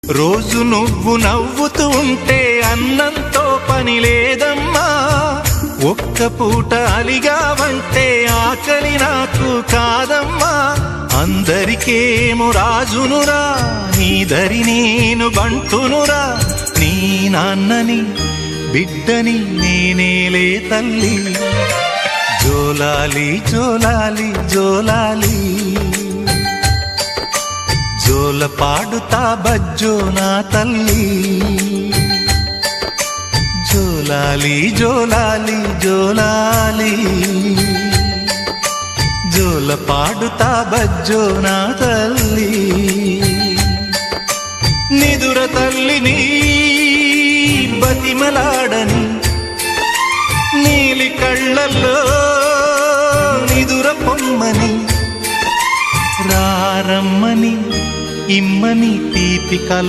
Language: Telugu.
రోజు నువ్వు నవ్వుతూ ఉంటే అన్నంతో పని లేదమ్మా. ఒక్క పూట అలిగావంటే ఆకలి నాకు కాదమ్మా. అందరికేమో రాజునురా, నీ దరి నేను బంటునురా. నీ నాన్నని బిడ్డని నేనేలే తల్లి. జోలాలి జోలాలి జోలాలి, జోల పాడుతా బజ్జో నా తల్లి. జోలాలి జోలాలి జోలాలి, జోల పాడుతా బజ్జో నా తల్లి. నిదుర తల్లిని బతిమలాడని, నీలి కళ్ళల్లో నిదుర పొమ్మని, రారమ్మని ఇమ్మని తీపి కల